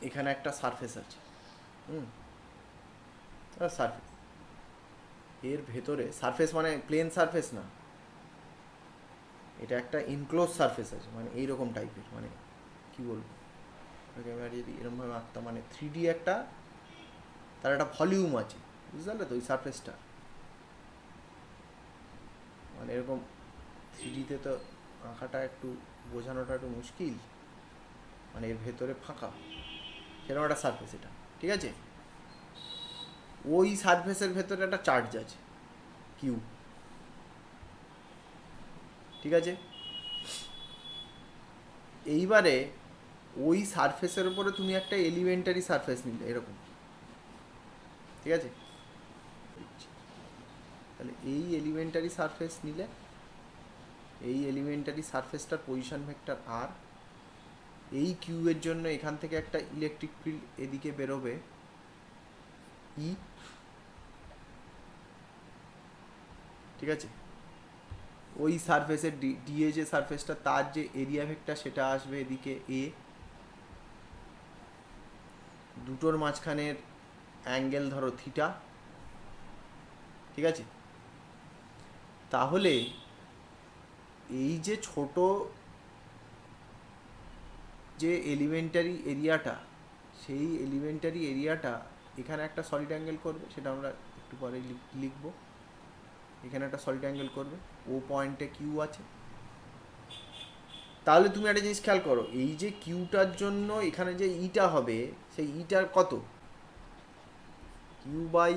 এখানে একটা সারফেস আছে, সারফেস, এর ভেতরে সারফেস মানে প্লেন সারফেস না, এটা একটা ইনক্লোজ সারফেস আছে, মানে এইরকম টাইপের, মানে কি বলবো, আমরা যদি এরকমভাবে আঁকতাম, মানে 3D একটা, তার একটা ভলিউম আছে, বুঝতে পারলে তো ওই সারফেসটা, মানে এরকম 3Dতে তো আঁকাটা একটু বোঝানোটা একটু মুশকিল, মানে এর ভেতরে ফাঁকা, সেরকম একটা সারফেস এটা, ঠিক আছে। ওই সারফেসের ভেতরে একটা চার্জ আছে, কিউ, ঠিক আছে। এইবারে ওই সারফেসের উপরে তুমি একটা এলিমেন্টারি সারফেস নিলে এরকম, ঠিক আছে। তাহলে এই এলিমেন্টারি সারফেস নিলে, এই এলিমেন্টারি সারফেসটার পজিশন ভেক্টর আর, এই কিউবের জন্য এখান থেকে একটা ইলেকট্রিক ফিল্ড এদিকে বেরোবে ই, ঠিক আছে। ওই সারফেসের ডিএ যে সারফেসটা, তার যে এরিয়া ভেক্টর সেটা আসবে এদিকে এ, দুটোর মাঝখানের অ্যাঙ্গেল ধরো থিটা, ঠিক আছে। তাহলে এই যে ছোট যে এলিমেন্টারি এরিয়াটা, সেই এলিমেন্টারি এরিয়াটা এখানে একটা সলিড অ্যাঙ্গেল করবে, সেটা আমরা একটু পরে লিখবো। এখানে একটা সলিড অ্যাঙ্গেল করবে, ও পয়েন্টে কিউ আছে। তাহলে তুমি একটা জিনিস খেয়াল করো, এই যে কিউটার জন্য এখানে যে ইটা হবে, সেই ইটার কত, Q by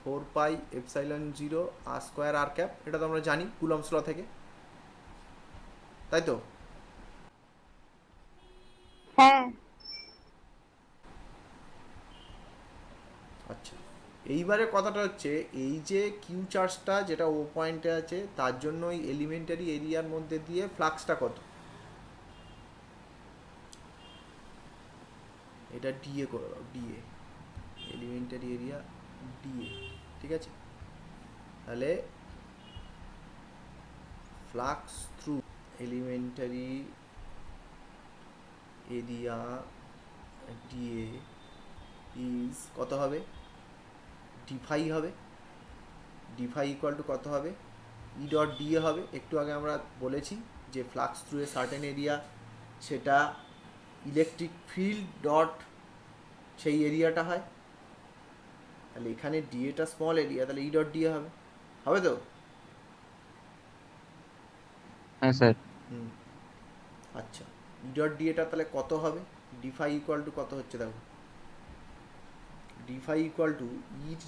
4πε0 r square r cap, এটা তো আমরা জানি কুলম্বস ল থেকে, তাই তো। হ্যাঁ। আচ্ছা, এইবারে কথাটা হচ্ছে, এই যে কিউ চার্জটা যেটা ও পয়েন্টে আছে, তার জন্য ওই এলিমেন্টারি এরিয়ার মধ্যে দিয়ে ফ্লাক্সটা কত, এটা ডিএ করে দাও, ডিএ, এলিমেন্টারি এরিয়া ডিএ, ঠিক আছে। তাহলে flux through elementary area DA is কত হবে, ডিফাই হবে, ডিফাই ইকুয়াল টু কত হবে, ই ডট ডিএ হবে। একটু আগে আমরা বলেছি যে flux through a certain area, সেটা ইলেকট্রিক ফিল্ড ডট সেই এরিয়াটা হয়। তাহলে এখানে ডিএটা স্মল এরিয়া, তাহলে ই ডট ডিএ হবে, হবে তো। হ্যাঁ স্যার। হুম, আচ্ছা, ই ডট ডিএটা তাহলে কত হবে, ডিফাই ইকুয়াল টু কত হচ্ছে দেখো, ডিফাই ইকুয়াল টু ইর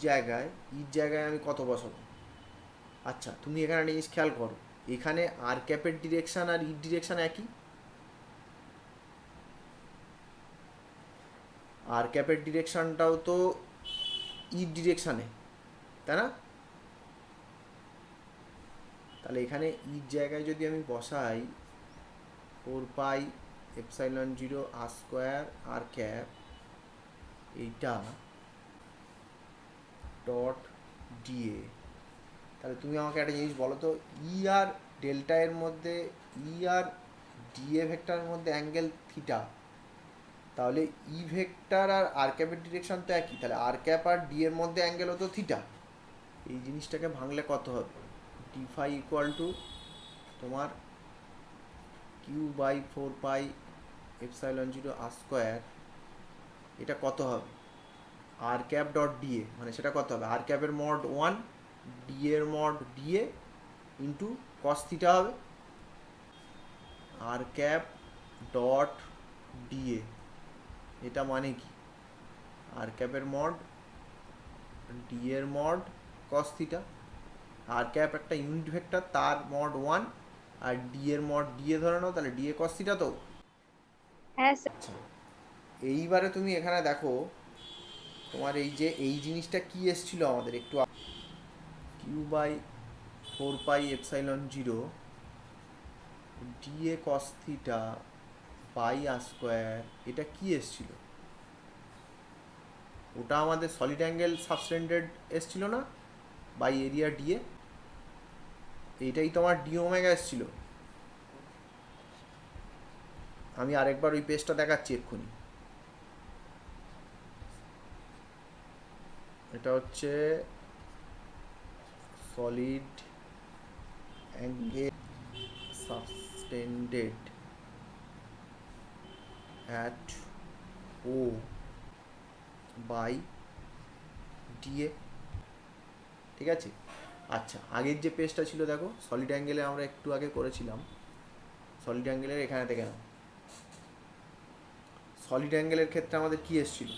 জায়গায় আমি কত বসাবো। আচ্ছা, তুমি এখানে একটা জিনিস খেয়াল করো, এখানে আর ক্যাপের ডিরেকশান আর ইর ডিরেকশান একই, আর ক্যাপের ডিরেকশানটাও তো ইর ডিরেকশানে, তাই না। তাহলে এখানে ইর জায়গায় যদি আমি বসাই 4πε0 আর স্কোয়ার আর ক্যাপ, এইটা ডট ডিএ, তাহলে তুমি আমাকে একটা জিনিস বলো তো, ই আর ডেল্টা এর মধ্যে, ই আর ডিএ ভেক্টরের মধ্যে অ্যাঙ্গেল থিটা, তাহলে ই ভেক্টর আর আর ক্যাপের ডিরেকশন তো একই, তাহলে আর ক্যাপ আর ডি এর মধ্যে অ্যাঙ্গেল হতো থিটা। এই জিনিসটাকে ভাঙলে কত হবে, ডিফাই ইকুয়াল টু তোমার কিউ বাই 4πε0 আর স্কোয়ার, এটা কত হবে, আর ক্যাপ ডট ডিএ, মানে সেটা কত হবে, আর ক্যাপের মড 1, ডি এর mod DA into cos theta হবে, আর ক্যাপ ডট ডিএ, এটা মানে কি, আর ক্যাপের মড ডি এর মড কস থিটা, আর ক্যাপ একটা ইউনিট ভেক্টর, তার মড 1, আর ডি এর মড ডিএ ধরে নাও, তাহলে ডিএ কস থিটা তো। হ্যাঁ স্যার। আচ্ছা, এইবারে তুমি এখানে দেখো, তোমার এই যে এই জিনিসটা কি এসছিল আমাদের একটু, Q by 4πε0 d A cos theta by R square, এটা কি এসছিল, ওটা আমাদের সলিড অ্যাঙ্গেল সাবস্টেন্ডেড এসছিল না, বাই এরিয়া ডিএ, এইটাই তোমার ডি ওমেগা এসছিল। আমি আরেকবার ওই পেজটা দেখাচ্ছি এক্ষুনি, এটা হচ্ছে solid angle subtended at O by DA. ঠিক আছে, আচ্ছা আগের যে পেজটা ছিল দেখো, সলিড অ্যাঙ্গেলে আমরা একটু আগে করেছিলাম, সলিড অ্যাঙ্গেলের এখানে থেকে নাও। সলিড অ্যাঙ্গেলের ক্ষেত্রে আমাদের কি এসেছিল,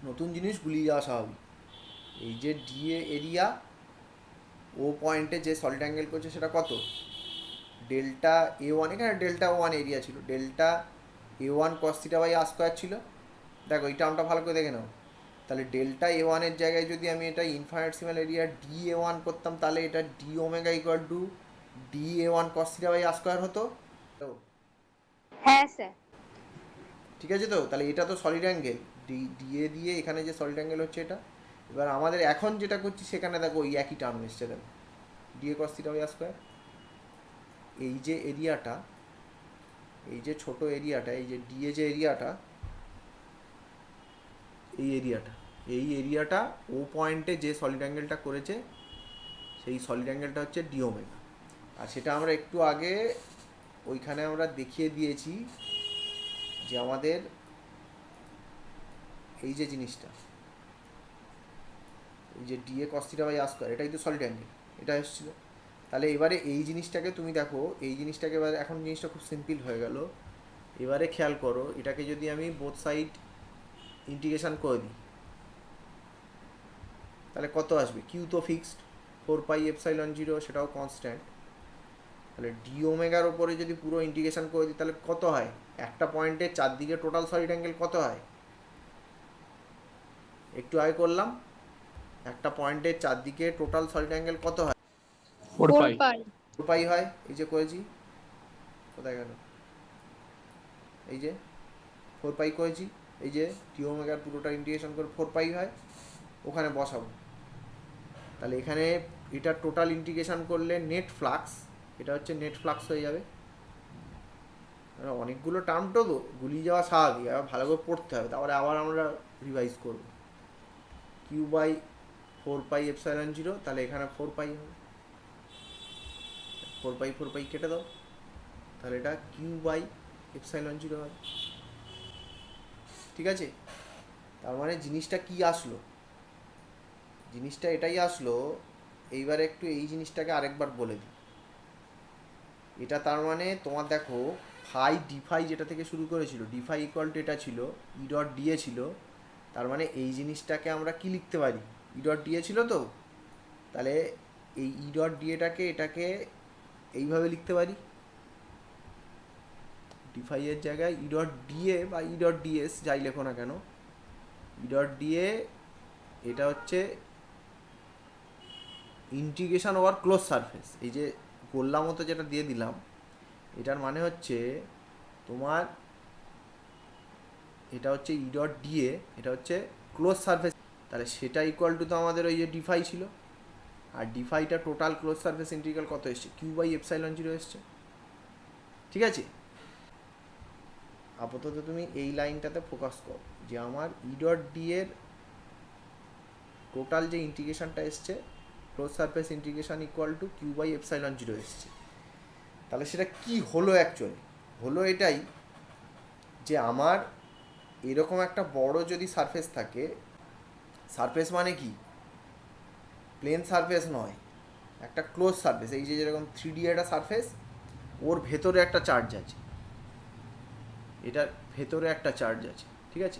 নতুন জিনিস গুলিয়ে যাওয়া স্বাভাবিক। এই যে ডিএ এরিয়া ও পয়েন্টে যে সলিড অ্যাঙ্গেল করছে সেটা কত, ডেল্টা এ ওয়ান, এখানে ডেল্টা ওয়ান এরিয়া ছিল, delta A one cos theta by R square ছিল। দেখো এই টার্মটা ভালো করে দেখে নাও, তাহলে ডেল্টা এ ওয়ানের জায়গায় যদি আমি এটা infinitesimal area D A one করতাম, তাহলে এটা D omega equal to D A one cos theta by R square হতো। তো হ্যাঁ স্যার। ঠিক আছে, তো তাহলে এটা তো সলিড অ্যাঙ্গেল, ডিএ দিয়ে এখানে যে সলিড অ্যাঙ্গেল হচ্ছে এটা। এবার আমাদের এখন যেটা করছি সেখানে দেখো ওই একই টার্ম এসছে, দেখো DA cos theta by R square. এই যে এরিয়াটা, এই যে ছোট এরিয়াটা, এই যে ডিএ যে এরিয়াটা, এই এরিয়াটা, এই এরিয়াটা ও পয়েন্টে যে সলিড অ্যাঙ্গেলটা করেছে সেই সলিড অ্যাঙ্গেলটা হচ্ছে ডি ওমেগা। আর সেটা আমরা একটু আগে ওইখানে আমরা দেখিয়ে দিয়েছি যে আমাদের এই যে জিনিসটা, এই যে DA cos theta by R square, এটাই তো সলিড অ্যাঙ্গেল, এটা এসেছিলো। তাহলে এবারে এই জিনিসটাকে তুমি দেখো, এই জিনিসটাকে এবার এখন জিনিসটা খুব সিম্পল হয়ে গেল। এবারে খেয়াল করো, এটাকে যদি আমি বোথ সাইড ইন্টিগ্রেশন করে দিই তাহলে কত আসবে, কিউ তো ফিক্সড, 4πε0, সেটাও কনস্ট্যান্ট। তাহলে ডি ওমেগার ওপরে যদি পুরো ইন্টিগ্রেশন করে দিই তাহলে কত হয়, একটা পয়েন্টের চারদিকে টোটাল সলিড অ্যাঙ্গেল কত হয়, একটু আগে করলাম, একটা পয়েন্টের চারদিকে টোটাল সলিড অ্যাঙ্গেল কত হয়, 4 4 পাই। পাই। 4π হয়। এই যে করেছি, কোথায় গেল, এই যে 4π করেছি, এই যে ডি ওমেগার পুরোটা ইন্টিগ্রেশন করে 4π হয়, ওখানে বসাবো। তাহলে এখানে এটা টোটাল ইন্টিগ্রেশন করলে নেট ফ্লাক্স, এটা হচ্ছে নেট ফ্লাক্স হয়ে যাবে। অনেকগুলো টার্ম তো গুলিয়ে যাওয়া স্বাভাবিক, আবার ভালো করে পড়তে হবে, তারপরে আবার আমরা রিভাইজ করব। কিউ বাই 4πε0, তাহলে এখানে 4π হবে, 4π কেটে দাও, তাহলে এটা কিউ বাই ε0 হবে। ঠিক আছে, তার মানে জিনিসটা কি আসলো, জিনিসটা এটাই আসলো। এইবার একটু এই জিনিসটাকে আরেকবার বলে দিই। এটা তার মানে তোমার দেখো, ফাই ডিফাই যেটা থেকে শুরু করেছিল, ডিফাই ইকুয়াল টু এটা ছিল ই ডট ডিএ ছিল, তার মানে এই জিনিসটাকে আমরা কি লিখতে পারি, ই ডট ডিএ ছিল তো, তাহলে এই ই ডট ডিএটাকে এটাকে এইভাবে লিখতে পারি, ডিফাই এর জায়গায় ই ডট ডিএ বা ই ডট ডিএস যাই লেখো না কেন, ই ডট ডিএ এটা হচ্ছে ইন্টিগ্রেশন ওভার ক্লোজ সারফেস। এই যে গোল্লা মতো যেটা দিয়ে দিলাম, এটার মানে হচ্ছে তোমার, এটা হচ্ছে ই ডট ডিএ, এটা হচ্ছে ক্লোজ সারফেস, তাহলে সেটা ইকুয়াল টু তো আমাদের ওই যে ডিফাই ছিল, আর ডিফাইটা টোটাল ক্লোজ সারফেস ইন্টিগ্রাল কত এসছে, কিউ বাই ε0 এসছে। ঠিক আছে, আপাতত তুমি এই লাইনটাতে ফোকাস করো যে আমার ই ডট ডি এর টোটাল যে ইন্টিগ্রেশনটা এসছে, close surface integration equal to Q by ε0 এসছে। তাহলে সেটা কি হলো, অ্যাকচুয়ালি হলো এটাই যে আমার এরকম একটা বড় যদি সারফেস থাকে, সারফেস মানে কি, প্লেন সারফেস নয়, একটা ক্লোজ সারফেস, এই যে যেরকম 3D একটা সারফেস, ওর ভেতরে একটা চার্জ আছে, এটার ভেতরে একটা চার্জ আছে। ঠিক আছে,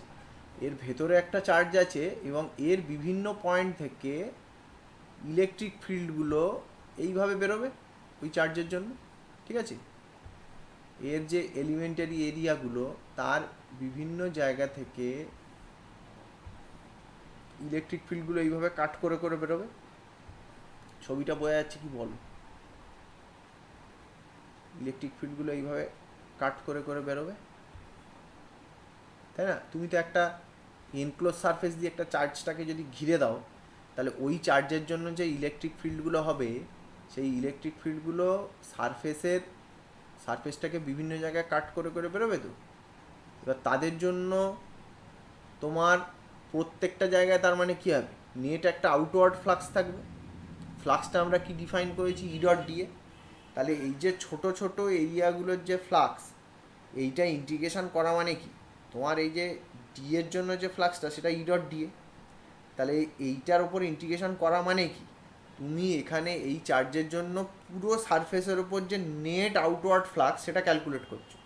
এর ভেতরে একটা চার্জ আছে এবং এর বিভিন্ন পয়েন্ট থেকে ইলেকট্রিক ফিল্ডগুলো এইভাবে বেরোবে ওই চার্জের জন্য। ঠিক আছে, এর যে এলিমেন্টারি এরিয়াগুলো তার বিভিন্ন জায়গা থেকে ইলেকট্রিক ফিল্ডগুলো এইভাবে কাট করে করে বেরোবে। ছবিটা বোঝা যাচ্ছে কি বলো, ইলেকট্রিক ফিল্ডগুলো এইভাবে কাট করে করে বেরোবে, তাই না? তুমি তো একটা এনক্লোজ সারফেস দিয়ে একটা চার্জটাকে যদি ঘিরে দাও, তাহলে ওই চার্জের জন্য যে ইলেকট্রিক ফিল্ডগুলো হবে, সেই ইলেকট্রিক ফিল্ডগুলো সারফেসটাকে বিভিন্ন জায়গায় কাট করে করে বেরোবে তো। এবার তাদের জন্য তোমার প্রত্যেকটা জায়গায় তার মানে কী হবে, নেট একটা আউটওয়ার্ড ফ্লাক্স থাকবে। ফ্লাক্সটা আমরা কি ডিফাইন করেছি, ই ডট দিয়ে। তাহলে এই যে ছোট ছোট এরিয়াগুলোর যে ফ্লাক্স, এইটা ইন্টিগ্রেশন করা মানে কি, তোমার এই যে ডি এর জন্য যে ফ্লাক্সটা সেটা ই ডট দিয়ে, তাহলে এইটার ওপর ইন্টিগ্রেশন করা মানে কি, তুমি এখানে এই চার্জের জন্য পুরো সারফেসের ওপর যে নেট আউটওয়ার্ড ফ্লাক্স সেটা ক্যালকুলেট করছো।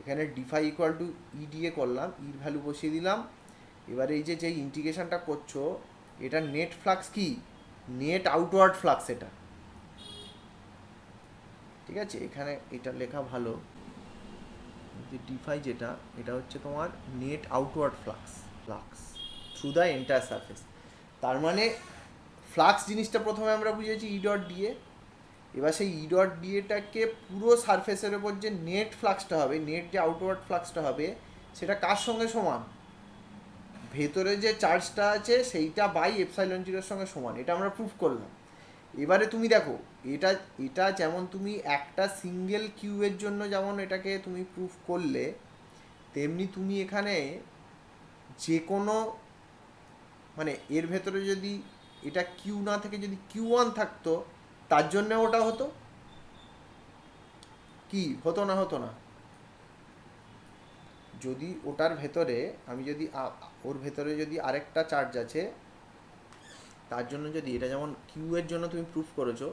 এখানে ডিফাই ইকুয়াল টু ই দিয়ে করলাম, ইর ভ্যালু বসিয়ে দিলাম। এবার এই যে যেই ইন্টিগ্রেশনটা করছো, এটা নেট ফ্লাক্স কি, নেট আউটওয়ার্ড ফ্লাক্স এটা, ঠিক আছে। এখানে এটা লেখা ভালো যে ডিফাই যেটা, এটা হচ্ছে তোমার net outward flux through the entire surface. তার মানে ফ্লাক্স জিনিসটা প্রথমে আমরা বুঝেছি ই ডট দিয়ে। এবার সেই ই ডট ডিএটাকে পুরো সারফেসের ওপর যে নেট ফ্লাক্সটা হবে, নেট যে আউটওয়ার্ড ফ্লাক্সটা হবে, সেটা কার সঙ্গে সমান, ভেতরে যে চার্জটা আছে সেইটা বাই এপসাইলন জিরোর সঙ্গে সমান। এটা আমরা প্রুফ করলাম। এবারে তুমি দেখো, এটা এটা যেমন তুমি একটা সিঙ্গেল কিউবের জন্য যেমন এটাকে তুমি প্রুফ করলে, তেমনি তুমি এখানে যে কোনো, মানে এর ভেতরে যদি এটা কিউ না থেকে যদি কিউ ওয়ান থাকতো, তার জন্য ওটা হতো কি, হতো না হতো না, যদি ওটার ভেতরে আমি যদি ওর ভেতরে যদি আরেকটা চার্জ আছে, তার জন্য যদি এটা যেমন কিউ এর জন্য তুমি প্রুফ করেছো,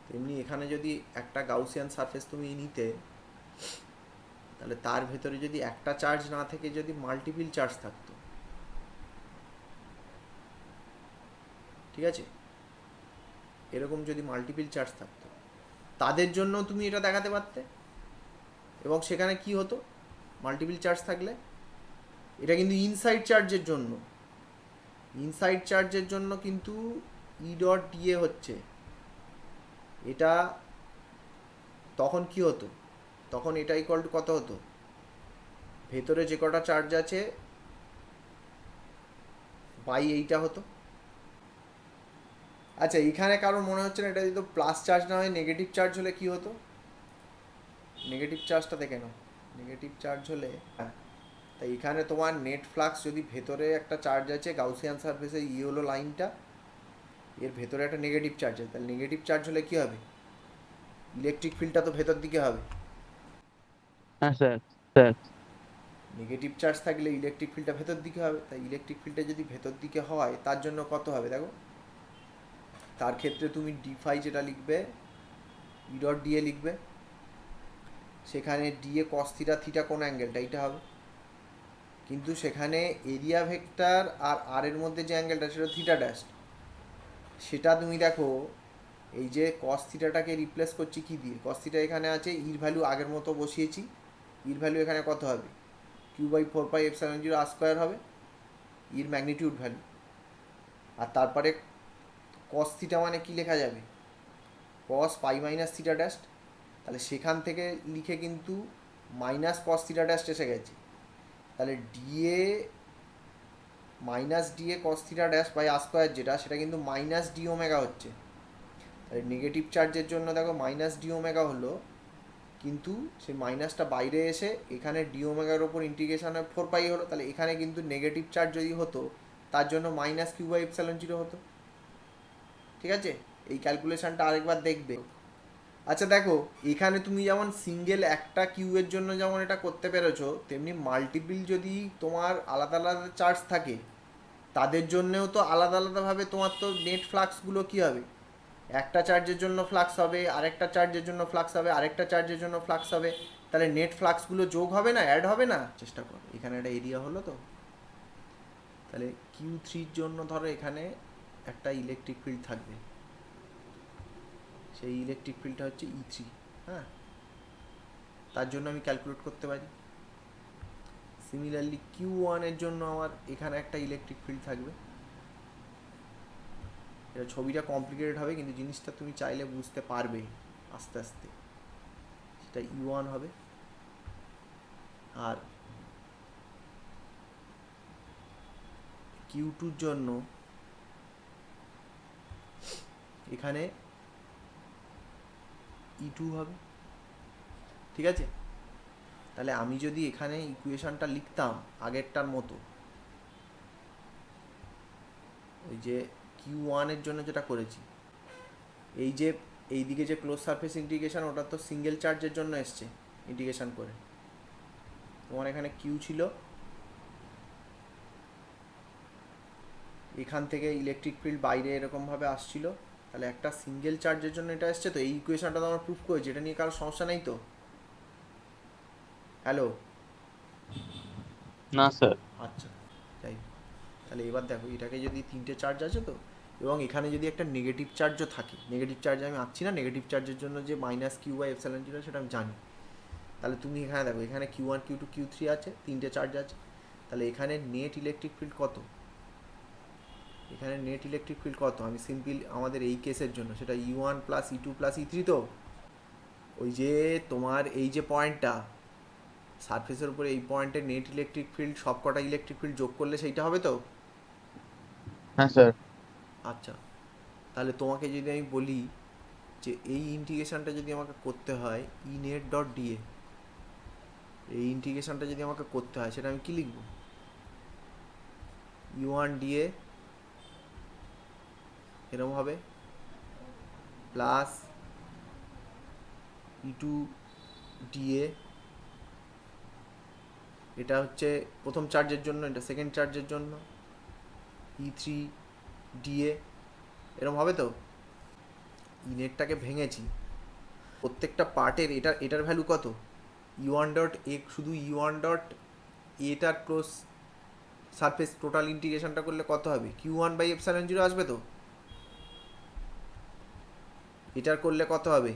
তেমনি এখানে যদি একটা গাউসিয়ান সারফেস তুমি নিতে, তাহলে তার ভেতরে যদি একটা চার্জ না থেকে যদি মাল্টিপল চার্জ থাকতো, ঠিক আছে, এরকম যদি মাল্টিপল চার্জ থাকতো, তাদের জন্য তুমি এটা দেখাতে পারতে। এবং সেখানে কি হতো, মাল্টিপল চার্জ থাকলে, এটা কিন্তু ইনসাইড চার্জের জন্য, ইনসাইড চার্জের জন্য কিন্তু ই ডট ডিএ হচ্ছে এটা। তখন কি হতো, তখন এটা ইকুয়াল টু কত হতো, ভেতরে যে কটা চার্জ আছে বাই এইটা হতো। আচ্ছা, এখানে কারোর মনে হচ্ছে না এটা যদি প্লাস চার্জ না হয় নেগেটিভ চার্জ হলে কি হতো, নেগেটিভ চার্জটা দেখে নাও। নেগেটিভ চার্জ হলে, হ্যাঁ, তাই এখানে তোমার নেট ফ্লাক্স যদি ভেতরে একটা চার্জ আছে গাউসিয়ান সারফেসে, ই হলো লাইনটা, এর ভেতরে একটা নেগেটিভ চার্জ আছে, তাহলে নেগেটিভ চার্জ হলে কি হবে, ইলেকট্রিক ফিল্ডটা তো ভেতর দিকে হবে। হ্যাঁ স্যার। স্যার। নেগেটিভ চার্জ থাকলে ইলেকট্রিক ফিল্ডটা ভেতর দিকে হবে, তাই ইলেকট্রিক ফিল্ডটা যদি ভেতর দিকে হয়, তার জন্য কত হবে দেখো, তার ক্ষেত্রে তুমি ডিফাই যেটা লিখবে, ই ডট ডিএ লিখবে, সেখানে ডিএ কস থিটা, থিটা কোন অ্যাঙ্গেলটা, এইটা হবে। কিন্তু সেখানে এরিয়া ভেক্টর আর আর এর মধ্যে যে অ্যাঙ্গেলটা সেটা থিটা ড্যাশ, সেটা তুমি দেখো, এই যে কস থিটাটাকে রিপ্লেস করছি কি দিয়ে, কস থিটা এখানে আছে, ইর ভ্যালু আগের মতো বসিয়েছি, ইর ভ্যালু এখানে কত হবে, Q by four pi epsilon zero R square হবে, ইর ম্যাগনিটিউড ভ্যালু। আর তারপরে কস থিটা মানে কি লেখা যাবে, কস পাই মাইনাস থিটা ড্যাশ, তাহলে সেখান থেকে লিখে কিন্তু মাইনাস কস থিটা ড্যাশ এসে গেছে। তাহলে DA minus DA cos theta dash by R square যেটা, সেটা কিন্তু মাইনাস ডি ওমেগা হচ্ছে। তাহলে নেগেটিভ চার্জের জন্য দেখো মাইনাস ডি ওমেগা হলো, কিন্তু সেই মাইনাসটা বাইরে এসে এখানে ডি ওমেগার ওপর ইন্টিগ্রেশনের ফোর পাই হলো, তাহলে এখানে কিন্তু নেগেটিভ চার্জ যদি হতো, তার জন্য minus Q by epsilon zero হতো। ঠিক আছে, এই ক্যালকুলেশনটা আরেকবার দেখবে। আচ্ছা দেখো, এখানে তুমি যেমন সিঙ্গেল একটা কিউয়ের জন্য যেমন এটা করতে পেরেছো, তেমনি মাল্টিপল যদি তোমার আলাদা আলাদা চার্জ থাকে, তাদের জন্যেও তো আলাদা আলাদাভাবে তোমার তো নেট ফ্লাক্সগুলো কী হবে, একটা চার্জের জন্য ফ্লাক্স হবে, আরেকটা চার্জের জন্য ফ্লাক্স হবে, আরেকটা চার্জের জন্য ফ্লাক্স হবে, তাহলে নেট ফ্লাক্সগুলো যোগ হবে না, অ্যাড হবে না। চেষ্টা করো, এখানে একটা এরিয়া হলো তো, তাহলে কিউ থ্রির জন্য ধরো এখানে একটা ইলেকট্রিক ফিল্ড থাকবে, সেই ইলেকট্রিক ফিল্ডটা হচ্ছে ই থ্রি। হ্যাঁ, তার জন্য আমি ক্যালকুলেট করতে পারি। সিমিলারলি কিউ ওয়ানের জন্য আমার এখানে একটা ইলেকট্রিক ফিল্ড থাকবে। এটা ছবিটা কমপ্লিকেটেড হবে, কিন্তু জিনিসটা তুমি চাইলে বুঝতে পারবে আস্তে আস্তে। সেটা ই ওয়ান হবে। আর কিউ টুর জন্য এখানে ই টু হবে। ঠিক আছে, তাহলে আমি যদি এখানে ইকুয়েশনটা লিখতাম আগেরটার মতো, ওই যে কিউ ওয়ানের জন্য যেটা করেছি, এই যে এইদিকে যে ক্লোজ সারফেস ইন্টিগ্রেশন, ওটা তো সিঙ্গেল চার্জের জন্য এসছে ইন্টিগ্রেশন করে। তোমার এখানে কিউ ছিল, এখান থেকে ইলেকট্রিক ফিল্ড বাইরে এরকমভাবে আসছিল, তাহলে একটা সিঙ্গেল চার্জের জন্য এটা এসছে। তো এই ইকুয়েশনটা তো আমরা প্রুফ করেছি, এটা নিয়ে কারো সমস্যা নেই তো? হ্যালো? না স্যার। আচ্ছা, যাই হোক। তাহলে এবার দেখো, এটাকে যদি তিনটে চার্জ আছে তো, এবং এখানে যদি একটা নেগেটিভ চার্জও থাকে, নেগেটিভ চার্জ আমি আঁকছি না, নেগেটিভ চার্জের জন্য যে minus Q by epsilon zero সেটা আমি জানি। তাহলে তুমি এখানে দেখো, এখানে Q one Q two Q three আছে, তিনটে চার্জ আছে। তাহলে এখানে নেট ইলেকট্রিক ফিল্ড কত? এখানে নেট ইলেকট্রিক ফিল্ড কত? আমি সিম্পল আমাদের এই কেসের জন্য সেটা ই one plus E two plus E three. তো ওই যে তোমার এই যে পয়েন্টটা সারফেসের উপরে, এই পয়েন্টে নেট ইলেকট্রিক ফিল্ড সব কটা ইলেকট্রিক ফিল্ড যোগ করলে সেইটা হবে তো? হ্যাঁ স্যার। আচ্ছা, তাহলে তোমাকে যদি আমি বলি যে এই ইন্টিগ্রেশনটা যদি আমাকে করতে হয় ই নেট ডট ডিএ, এই ইন্টিগ্রেশনটা যদি আমাকে করতে হয়, সেটা আমি কী লিখব? ই ওয়ান ডিএ এরম হবে, প্লাস ই টু ডিএ, এটা হচ্ছে প্রথম চার্জের জন্য, এটা সেকেন্ড চার্জের জন্য, ই থ্রি ডিএ এরম হবে তো? ই নেটটাকে ভেঙেছি প্রত্যেকটা পার্টের, এটার ভ্যালু কত? ই ওয়ান ডট এ, শুধু ই ওয়ান ডট এটার ক্লোজ সারফেস টোটাল ইন্টিগ্রেশনটা করলে কত হবে? Q one by epsilon zero আসবে তো? এটার করলে কত হবে?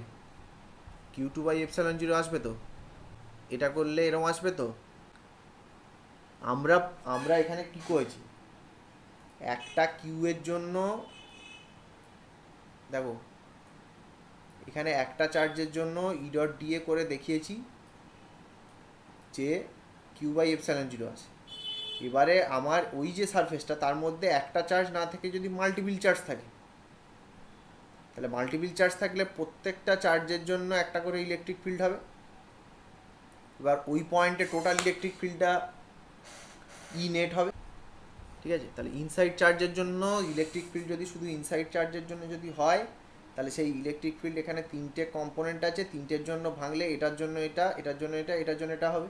Q two by epsilon zero আসবে তো? এটা করলে এরম আসবে তো? আমরা আমরা এখানে কি করেছি, একটা কিউ এর জন্য দেখো, এখানে একটা চার্জের জন্য ই ডট ডিএ করে দেখিয়েছি যে কিউ বাই এপসাইলন জিরো আছে। এবারে আমার ওই যে সারফেসটা, তার মধ্যে একটা চার্জ না থেকে যদি মাল্টিপিল চার্জ থাকে, তাহলে মাল্টিপিল চার্জ থাকলে প্রত্যেকটা চার্জের জন্য একটা করে ইলেকট্রিক ফিল্ড হবে। এবার ওই পয়েন্টে টোটাল ইলেকট্রিক ফিল্ডটা ই নেট হবে। ঠিক আছে? তাহলে ইনসাইড চার্জের জন্য ইলেকট্রিক ফিল্ড যদি শুধু ইনসাইড চার্জের জন্য যদি হয়, তাহলে সেই ইলেকট্রিক ফিল্ড এখানে তিনটে কম্পোনেন্ট আছে, তিনটের জন্য ভাঙলে এটার জন্য এটা, এটার জন্য এটা, এটার জন্য এটা হবে।